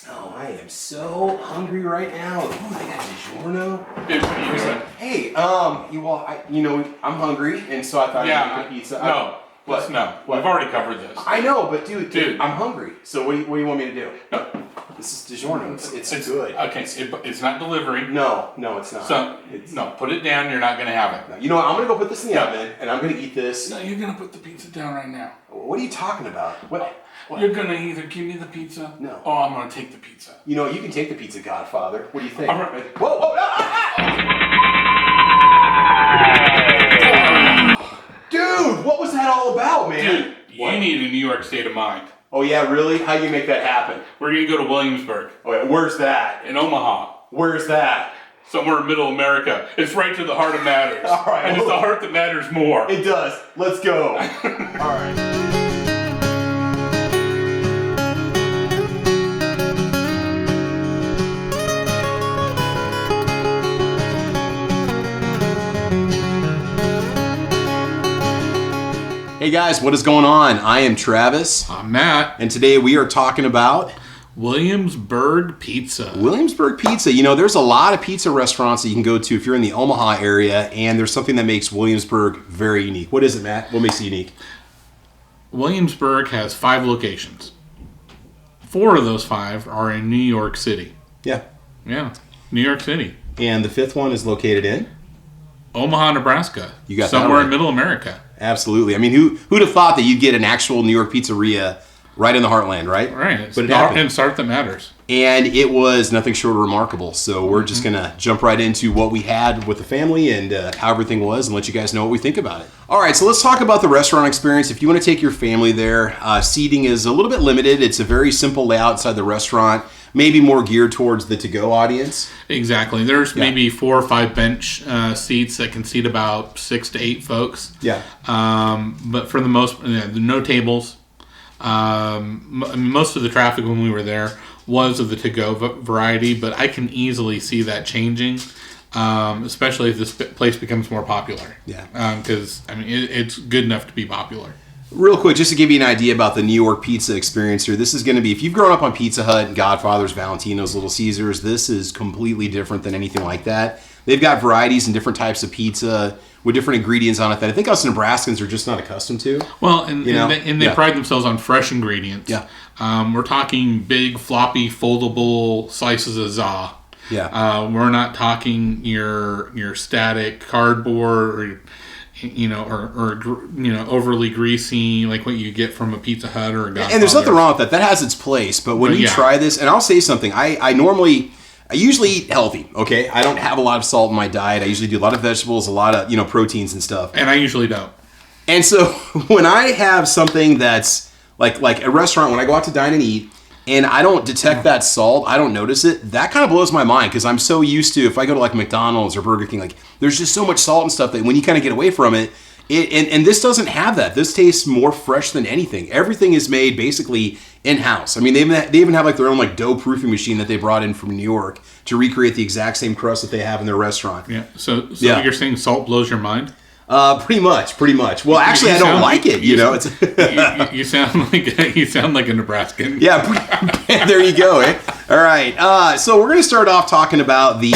Oh, I am so hungry right now. Oh, they got DiGiorno. Dude, what are you doing? Hey, I'm hungry, and so I thought I'd make a pizza. No. What? No. What? We've already covered this. I know, but dude, I'm hungry. So what do you want me to do? No. This is DiGiorno. It's good. Okay, it's not delivery. No, it's not. So, put it down. You're not going to have it. No, you know what? I'm going to go put this in the oven, and I'm going to eat this. No, you're going to put the pizza down right now. What are you talking about? What? You're going to either give me the pizza. No. Or I'm going to take the pizza. You know, you can take the pizza, Godfather. What do you think? All right. Whoa! Dude, what was that all about, man? Dude, you need a New York state of mind. Oh yeah, really? How do you make that happen? We're going to go to Williamsburg. Oh yeah, where's that? In Omaha. Where's that? Somewhere in middle America. It's right to the heart of matters. All right. And it's the heart that matters more. It does. Let's go. All right. Hey guys, what is going on? I am Travis. I'm Matt. And today we are talking about Williamsburg Pizza. Williamsburg Pizza. You know, there's a lot of pizza restaurants that you can go to if you're in the Omaha area, and there's something that makes Williamsburg very unique. What is it, Matt? What makes it unique? Williamsburg has 5 locations. 4 of those 5 are in New York City. Yeah. Yeah, New York City. And the 5th one is located in? Omaha, Nebraska. You got somewhere that right. in middle America. Absolutely. I mean, who'd have thought that you'd get an actual New York pizzeria right in the heartland, right? Right. But it happened. And start that matters. And it was nothing short of remarkable. So we're just going to jump right into what we had with the family and how everything was and let you guys know what we think about it. All right, so let's talk about the restaurant experience. If you want to take your family there, seating is a little bit limited. It's a very simple layout inside the restaurant, maybe more geared towards the to-go audience. Exactly. There's maybe 4 or 5 bench seats that can seat about 6 to 8 folks. Yeah. But for the most, no tables. Most of the traffic when we were there was of the to-go variety, but I can easily see that changing, especially if this place becomes more popular. Yeah. Because, it's good enough to be popular. Real quick, just to give you an idea about the New York pizza experience here, this is going to be, if you've grown up on Pizza Hut and Godfather's, Valentino's, Little Caesars, this is completely different than anything like that. They've got varieties and different types of pizza with different ingredients on it that I think us Nebraskans are just not accustomed to. Well, and they pride themselves on fresh ingredients. Yeah. We're talking big, floppy, foldable slices of za. Yeah. We're not talking your static cardboard or overly greasy like what you get from a Pizza Hut or a Godfather. And there's nothing wrong with that. That has its place. But when you try this, and I'll say something, I usually eat healthy, okay? I don't have a lot of salt in my diet. I usually do a lot of vegetables, a lot of, proteins and stuff. And I usually don't. And so when I have something that's like a restaurant, when I go out to dine and eat, and I don't detect that salt, I don't notice it, that kind of blows my mind because I'm so used to, if I go to like McDonald's or Burger King, there's just so much salt and stuff that when you kind of get away from it, and this doesn't have that. This tastes more fresh than anything. Everything is made basically in-house. I mean, they even have their own dough proofing machine that they brought in from New York to recreate the exact same crust that they have in their restaurant. Yeah. So you're saying salt blows your mind? Pretty much. Well, actually, I don't like it. It's you sound like a Nebraskan. Yeah. There you go. All right. So we're gonna start off talking about the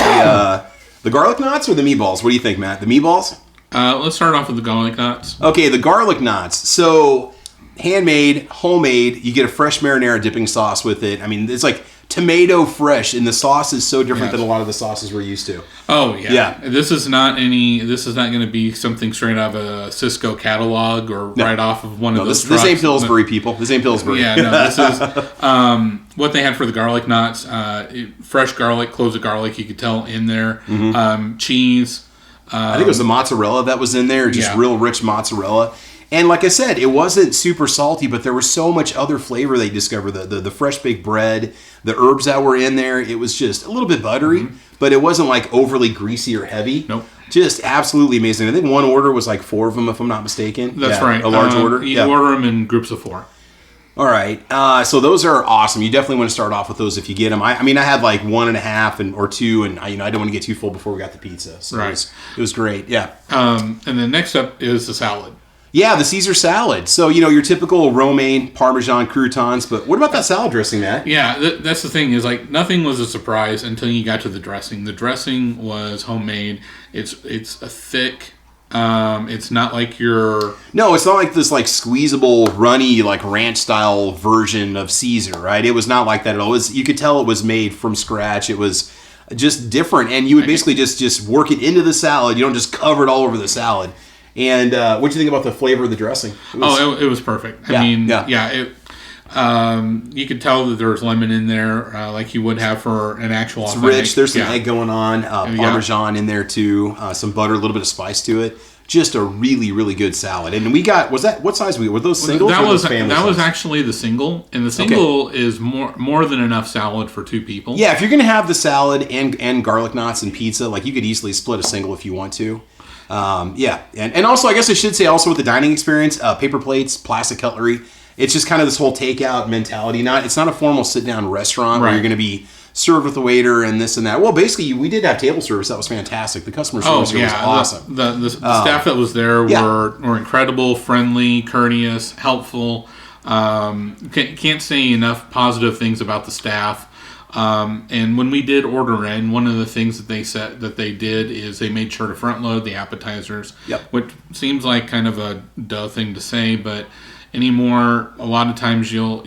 garlic knots or the meatballs. What do you think, Matt? The meatballs? Let's start off with the garlic knots. Okay, the garlic knots. So handmade, homemade. You get a fresh marinara dipping sauce with it. I mean, it's like tomato fresh, and the sauce is so different than a lot of the sauces we're used to. Oh yeah. This is not going to be something straight out of a Cisco catalog or right off of one of those. This ain't Pillsbury, people. This ain't Pillsbury. Yeah, no. This is what they had for the garlic knots. Fresh garlic, cloves of garlic. You could tell in there. Mm-hmm. Cheese. I think it was the mozzarella that was in there. Just real rich mozzarella. And like I said, it wasn't super salty, but there was so much other flavor they discovered. The fresh baked bread, the herbs that were in there. It was just a little bit buttery, but it wasn't overly greasy or heavy. Nope. Just absolutely amazing. I think one order was 4 of them, if I'm not mistaken. That's right. A large order. You order them in groups of 4. All right. So those are awesome. You definitely want to start off with those if you get them. I had 1.5 or 2, and I don't want to get too full before we got the pizza. So right. It was great. Yeah. And then next up is the salad. Yeah, the Caesar salad. So, your typical romaine, Parmesan, croutons. But what about that salad dressing, Matt? Yeah, that's the thing is like nothing was a surprise until you got to the dressing. The dressing was homemade. It's a thick. It's not like No, it's not like this like squeezable, runny, like ranch style version of Caesar, right? It was not like that at all. You could tell it was made from scratch. It was just different, and you would basically just work it into the salad. You don't just cover it all over the salad. And what do you think about the flavor of the dressing? It was perfect. I mean, you could tell that there was lemon in there, like you would have for an actual. It's rich. There's some egg going on, Parmesan in there too, some butter, a little bit of spice to it. Just a really, really good salad. And we got, what size were those singles? That was actually the single, and the single is more than enough salad for 2 people. Yeah, if you're gonna have the salad and garlic knots and pizza, like you could easily split a single if you want to. And also I guess I should say also with the dining experience, paper plates, plastic cutlery. It's just kind of this whole takeout mentality. It's not a formal sit down restaurant where you're going to be served with a waiter and this and that. Well, basically we did have table service. That was fantastic. The customer service was awesome. The staff that was there were incredible, friendly, courteous, helpful. Can't say enough positive things about the staff. And when we did order in, one of the things that they said that they did is they made sure to front load the appetizers, which seems like kind of a duh thing to say, but anymore, a lot of times you'll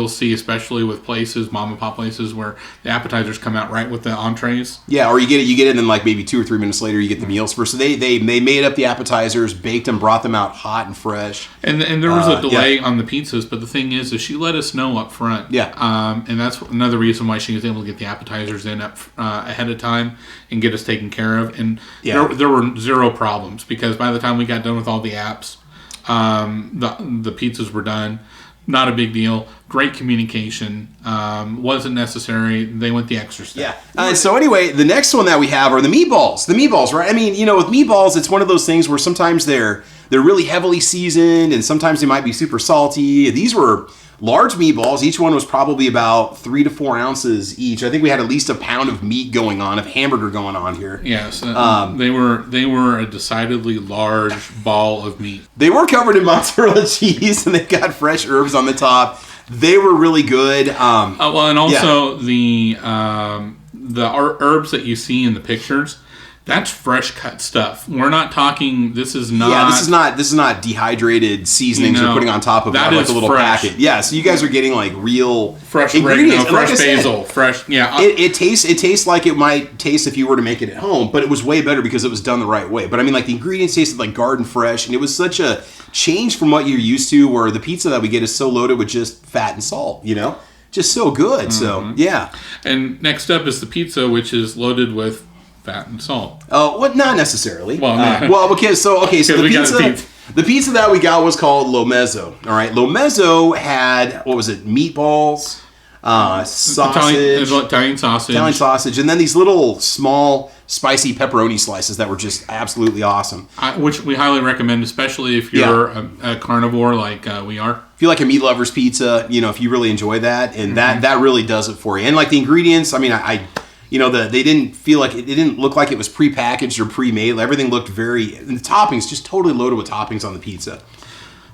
see, especially with places, mom and pop places, where the appetizers come out right with the entrees. Yeah, or you get it, and then like maybe 2 or 3 minutes later you get the meals first. So they made up the appetizers, baked them, brought them out hot and fresh. And there was a delay on the pizzas, but the thing is she let us know up front. Yeah. And that's another reason why she was able to get the appetizers in ahead of time and get us taken care of. And there were 0 problems because by the time we got done with all the apps, the pizzas were done. Not a big deal. Great communication. Wasn't necessary. They went the extra step. Yeah. So anyway, the next one that we have are the meatballs. The meatballs, right? I mean, with meatballs, it's one of those things where sometimes they're really heavily seasoned and sometimes they might be super salty. These were large meatballs. Each one was probably about 3 to 4 ounces each. I think we had at least a pound of meat going on, of hamburger going on here. Yes, they were a decidedly large ball of meat. They were covered in mozzarella cheese, and they got fresh herbs on the top. They were really good. And also the herbs that you see in the pictures. That's fresh cut stuff. We're not talking. This is not. Yeah, this is not dehydrated seasonings you're putting on top of like a little fresh packet. Yeah, so you guys are getting like real fresh ingredients, fresh basil, fresh. Yeah, it tastes like it might taste if you were to make it at home, but it was way better because it was done the right way. But I mean, like the ingredients tasted like garden fresh, and it was such a change from what you're used to, where the pizza that we get is so loaded with just fat and salt. Just so good. Mm-hmm. So yeah. And next up is the pizza, which is loaded with fat and salt. Oh, well, not necessarily. So the pizza that we got was called Lo Mezzo. All right, Lo Mezzo had meatballs, sausage, Italian sausage, and then these little small spicy pepperoni slices that were just absolutely awesome. Which we highly recommend, especially if you're a carnivore like we are. If you like a meat lover's pizza, if you really enjoy that, and that really does it for you. And like the ingredients, I mean, they didn't feel like it didn't look like it was prepackaged or pre-made. Everything looked and the toppings just totally loaded with toppings on the pizza.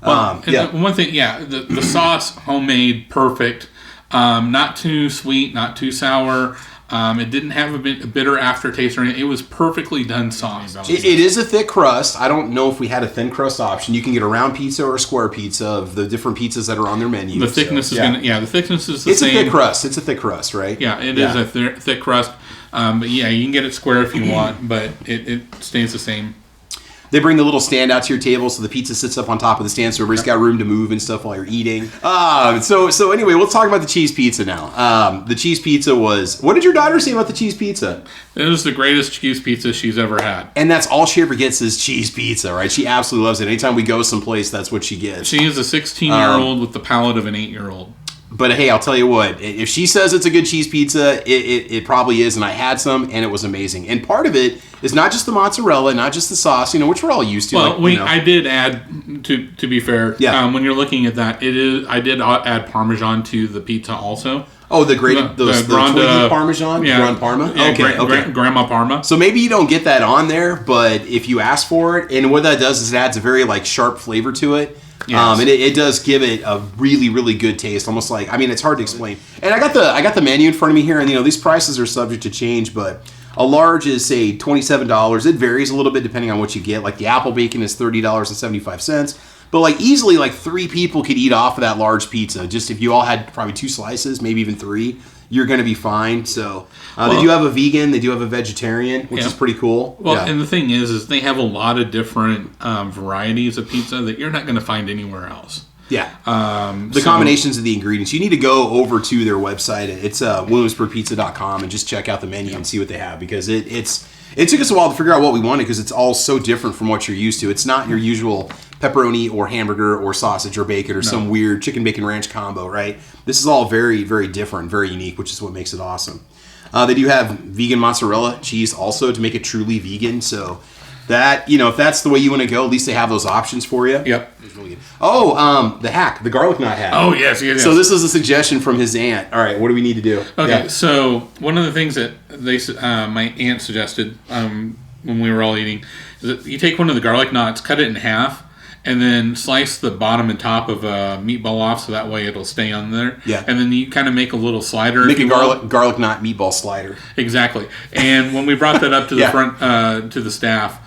One thing, the sauce, homemade, perfect. Not too sweet, not too sour. It didn't have a bitter aftertaste or anything. It was perfectly done sauce. It is a thick crust. I don't know if we had a thin crust option. You can get a round pizza or a square pizza of the different pizzas that are on their menu. The thickness is the thickness is the same. It's a thick crust. It's a thick crust, right? Yeah, it is a thick crust. But you can get it square if you want, but it stays the same. They bring the little stand out to your table so the pizza sits up on top of the stand so everybody's got room to move and stuff while you're eating. So anyway, we'll talk about the cheese pizza now. The cheese pizza was... What did your daughter say about the cheese pizza? It was the greatest cheese pizza she's ever had. And that's all she ever gets is cheese pizza, right? She absolutely loves it. Anytime we go someplace, that's what she gets. She is a 16-year-old with the palate of an 8-year-old. But hey, I'll tell you what, if she says it's a good cheese pizza, it probably is, and I had some, and it was amazing. And part of it is not just the mozzarella, not just the sauce, which we're all used to. Well, I did add, to be fair, when you're looking at that, I did add Parmesan to the pizza also. Oh, the Twiggy Parmesan? Yeah. Grand Parma? Yeah, okay. Grandma Parma. So maybe you don't get that on there, but if you ask for it, and what that does is it adds a very sharp flavor to it. Yes. And it does give it a really, really good taste. Almost it's hard to explain. And I got the menu in front of me here, and these prices are subject to change, but a large is say $27. It varies a little bit depending on what you get. Like the apple bacon is $30.75. But easily 3 people could eat off of that large pizza. Just if you all had probably 2 slices, maybe even 3, you're going to be fine. So they do have a vegan, they do have a vegetarian, which is pretty cool. Well, and the thing is they have a lot of different varieties of pizza that you're not going to find anywhere else. Yeah. The combinations of the ingredients. You need to go over to their website. It's WilliamsburgPizza.com and just check out the menu and see what they have, because it took us a while to figure out what we wanted, because it's all so different from what you're used to. It's not your usual pepperoni or hamburger or sausage or bacon or some weird chicken bacon ranch combo, right? This is all very, very different, very unique, which is what makes it awesome. They do have vegan mozzarella cheese also to make it truly vegan. So that, if that's the way you want to go, at least they have those options for you. Yep. Oh, the hack, the garlic knot hack. Oh, yes. So this is a suggestion from his aunt. All right, what do we need to do? Okay, so one of the things that my aunt suggested when we were all eating is that you take one of the garlic knots, cut it in half, and then slice the bottom and top of a meatball off, so that way it'll stay on there. Yeah. And then you kind of make a little slider. Make a garlic knot meatball slider. Exactly. And when we brought that up to the front, to the staff,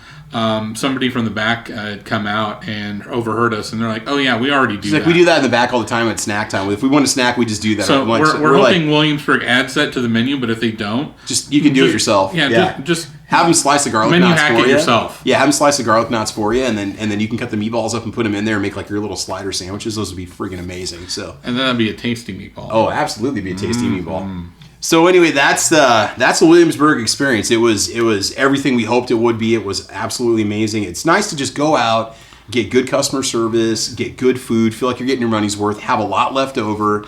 somebody from the back had come out and overheard us, and they're like, "Oh yeah, we already do that." We do that in the back all the time at snack time. If we want a snack, we just do that. So we're hoping Williamsburg adds that to the menu, but if they don't, you can do it yourself. Yeah. Just have them slice the garlic knots for you. Yourself. Yeah, have them slice the garlic knots for you, and then you can cut the meatballs up and put them in there and make your little slider sandwiches. Those would be freaking amazing. So and then that'd be a tasty meatball. Oh, absolutely, be a tasty meatball. So anyway, that's the Williamsburg experience. It was everything we hoped it would be. It was absolutely amazing. It's nice to just go out, get good customer service, get good food, feel like you're getting your money's worth, have a lot left over.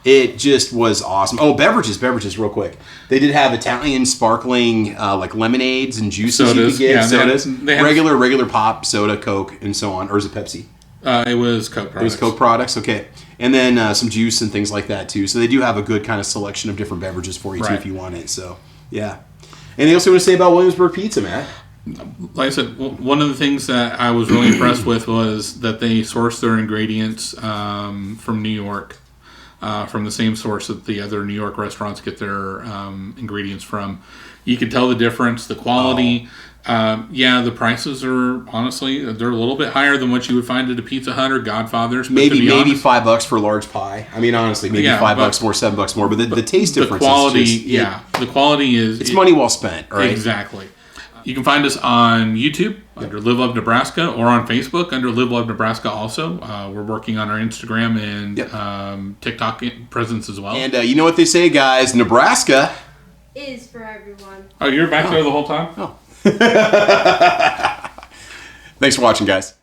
It just was awesome. Oh, beverages real quick. They did have Italian sparkling lemonades and juices you could get. Yeah, sodas. They have regular pop, soda, Coke, and so on. Or is it Pepsi? It was Coke products. It was Coke products, okay. And then some juice and things like that, too. So they do have a good kind of selection of different beverages for you, too, if you want it. So, yeah. Anything else you want to say about Williamsburg Pizza, Matt? Like I said, one of the things that I was really impressed with was that they sourced their ingredients from New York, from the same source that the other New York restaurants get their ingredients from. You can tell the difference, the quality. The prices are, honestly, they're a little bit higher than what you would find at a Pizza Hut or Godfather's. Maybe $5 for a large pie. I mean, honestly, maybe $5 more, $7 more. But the taste difference is just... the quality is... It's money well spent, right? Exactly. You can find us on YouTube under Live Love Nebraska, or on Facebook under Live Love Nebraska also. We're working on our Instagram and TikTok presence as well. And you know what they say, guys? Nebraska... is for everyone. Oh, you're back there the whole time? Oh. Thanks for watching, guys.